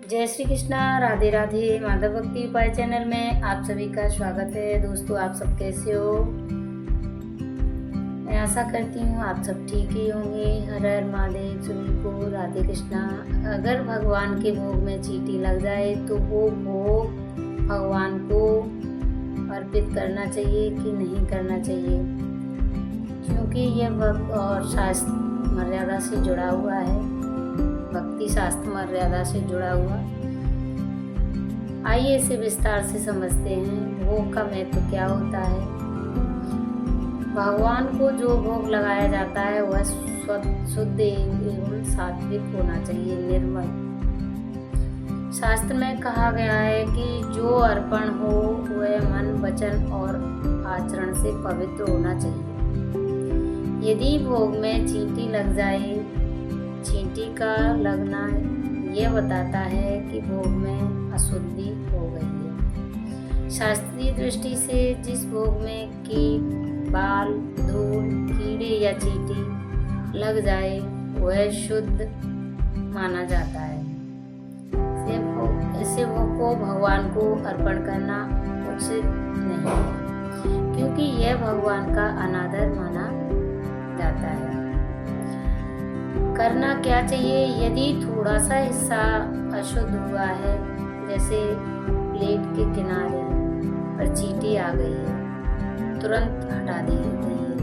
जय श्री कृष्णा, राधे राधे। माधव भक्ति उपाय चैनल में आप सभी का स्वागत है। दोस्तों, आप सब कैसे हो? मैं आशा करती हूँ आप सब ठीक ही होंगे। हर हर महादेव सभी को राधे कृष्णा। अगर भगवान के भोग में चींटी लग जाए तो वो भोग भगवान को अर्पित करना चाहिए कि नहीं करना चाहिए, क्योंकि यह भक्त और शास्त्र मर्यादा से जुड़ा हुआ है। भक्ति शास्त्र मर्यादा से जुड़ा हुआ। आइए इसे विस्तार से समझते हैं। भोग का महत्व क्या होता है। भगवान को जो भोग लगाया जाता है वह शुद्ध एवं सात्विक होना चाहिए, निर्मल। शास्त्र में कहा गया है कि जो अर्पण हो वह मन, वचन और आचरण से पवित्र होना चाहिए। यदि भोग में चींटी लग जाए, चींटी का लगना यह बताता है कि भोग में अशुद्धि हो गई है। शास्त्रीय दृष्टि से जिस भोग में कीट, बाल, धूल, कीड़े या चींटी लग जाए वह शुद्ध माना जाता है। ऐसे भोग को भगवान को अर्पण करना उचित नहीं है, क्योंकि यह भगवान का अनादर माना जाता है। करना क्या चाहिए। यदि थोड़ा सा हिस्सा अशुद्ध हुआ है, जैसे प्लेट के किनारे पर चींटी आ गई है, तुरंत हटा दी गई है,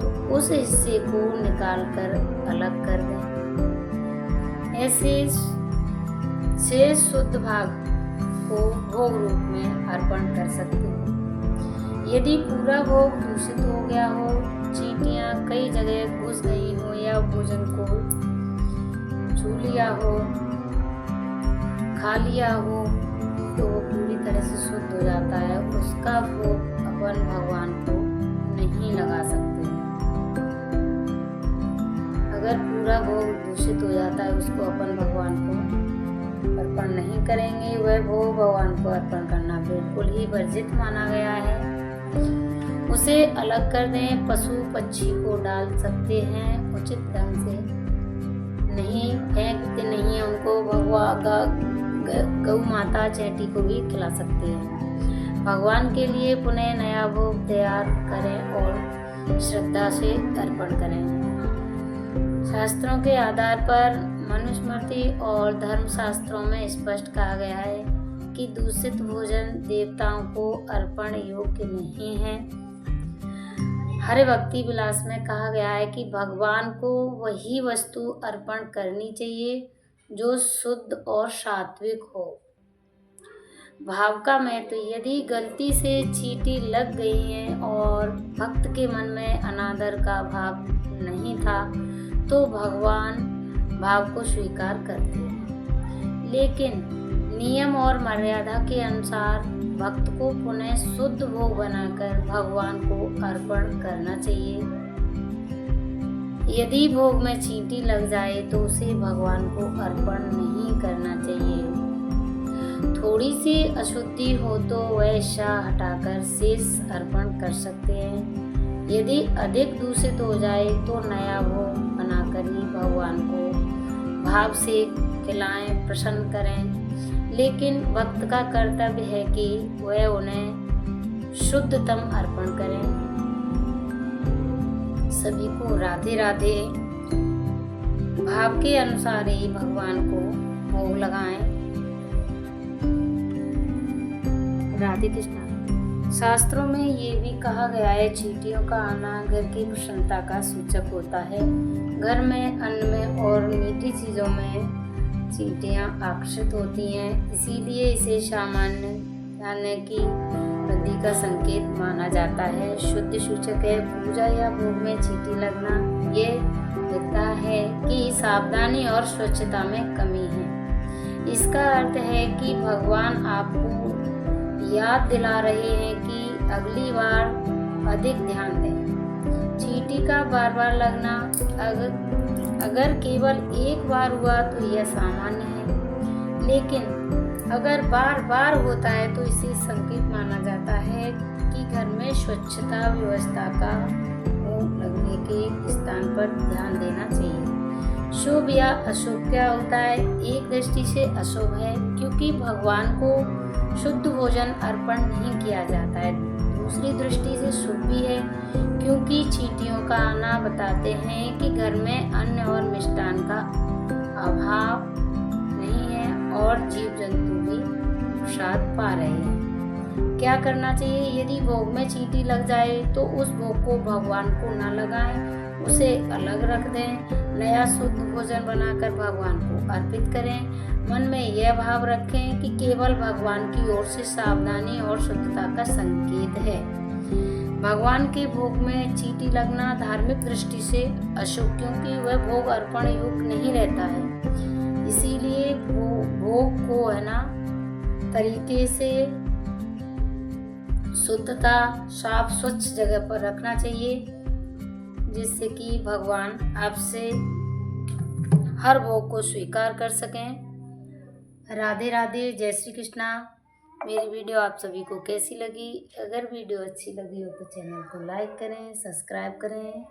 तो उस हिस्से को निकालकर अलग कर दें। ऐसे शेष शुद्ध भाग को भोग रूप में अर्पण कर सकते हैं। यदि पूरा भोग दूषित हो गया हो, चींटियां कई जगह घुस गई हो या भोजन को छू लिया हो, खा लिया हो, तो वो पूरी तरह से शुद्ध हो जाता है। उसका भोग अपन भगवान को नहीं लगा सकते। अगर पूरा भोग दूषित हो जाता है, उसको अपन भगवान को अर्पण नहीं करेंगे। वह भोग भगवान को अर्पण करना बिल्कुल ही वर्जित माना गया है। उसे अलग कर दें। पशु पक्षी को डाल सकते हैं, उचित ढंग से नहीं फेंकते नहीं है उनको। गौ माता चैटी को भी खिला सकते हैं। भगवान के लिए पुनः नया भोग तैयार करें और श्रद्धा से अर्पण करें। शास्त्रों के आधार पर मनुस्मृति और धर्मशास्त्रों में स्पष्ट कहा गया है कि दूषित भोजन देवताओं को अर्पण योग्य नहीं है। हरे भक्ति विलास में कहा गया है कि भगवान को वही वस्तु अर्पण करनी चाहिए जो शुद्ध और सात्विक हो। भाव का महत्व। यदि गलती से चींटी लग गई है और भक्त के मन में अनादर का भाव नहीं था, तो भगवान भाव को स्वीकार करते हैं, लेकिन नियम और मर्यादा के अनुसार भक्त को पुनः शुद्ध भोग बनाकर भगवान को अर्पण करना चाहिए। यदि भोग में चींटी लग जाए तो उसे भगवान को अर्पण नहीं करना चाहिए। थोड़ी सी अशुद्धि हो तो वह हिस्सा हटाकर शेष अर्पण कर सकते हैं। यदि अधिक दूषित हो जाए तो नया भोग बनाकर ही भगवान को भाव से खिलाएं, प्रसन्न करें। लेकिन भक्त का कर्तव्य है कि वह उन्हें शुद्धतम अर्पण करें। सभी को राधे राधे। भाव के अनुसार ही भगवान को भोग लगाएं। राधे कृष्णा। शास्त्रों में ये भी कहा गया है, चींटियों का आना घर की प्रसन्नता का सूचक होता है। घर में, अन्न में और मीठी चीजों में चींटियां आकर्षित होती हैं, इसीलिए इसे सामान्य खाने की वृद्धि का संकेत माना जाता है। शुद्ध सूचक है। पूजा या भोग में चींटी लगना ये दिखता है कि सावधानी और स्वच्छता में कमी है। इसका अर्थ है कि भगवान आपको याद दिला रहे हैं कि अगली बार अधिक ध्यान दें। चींटी का बार बार लगना अगर केवल एक बार हुआ तो यह सामान्य है, लेकिन अगर बार बार होता है तो इसे संकेत माना जाता है कि घर में स्वच्छता व्यवस्था का लगने के स्थान पर ध्यान देना चाहिए। शुभ या अशुभ क्या होता है? एक दृष्टि से अशुभ है क्योंकि भगवान को शुद्ध भोजन अर्पण नहीं किया जाता है। दूसरी दृष्टि से शुभ भी है क्योंकि चींटियों का आना बताते हैं कि घर में अन्न और मिष्टान का अभाव नहीं है और जीव जंतु भी प्रसाद पा रहे हैं। क्या करना चाहिए? यदि भोग में चींटी लग जाए तो उस भोग को भगवान को न लगाएं, उसे अलग रख दें। नया शुद्ध भोजन बनाकर भगवान को अर्पित करें। मन में यह भाव रखें कि केवल भगवान की ओर से सावधानी और शुद्धता का संकेत है। भगवान के भोग में चींटी लगना धार्मिक दृष्टि से अशुभ क्योंकि वह भोग अर्पण योग्य नहीं रहता है। इसीलिए भोग को तरीके से शुद्धता, साफ स्वच्छ जगह पर रखना चाहिए जिससे कि भगवान आपसे हर भोग को स्वीकार कर सकें। राधे राधे, जय श्री कृष्णा। मेरी वीडियो आप सभी को कैसी लगी? अगर वीडियो अच्छी लगी हो तो चैनल को लाइक करें, सब्सक्राइब करें।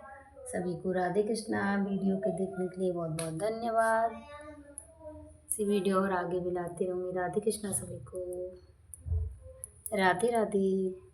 सभी को राधे कृष्णा। वीडियो के देखने के लिए बहुत बहुत धन्यवाद। इसी वीडियो और आगे भी लाती रहूँगी। राधे कृष्णा सभी को। राधे राधे।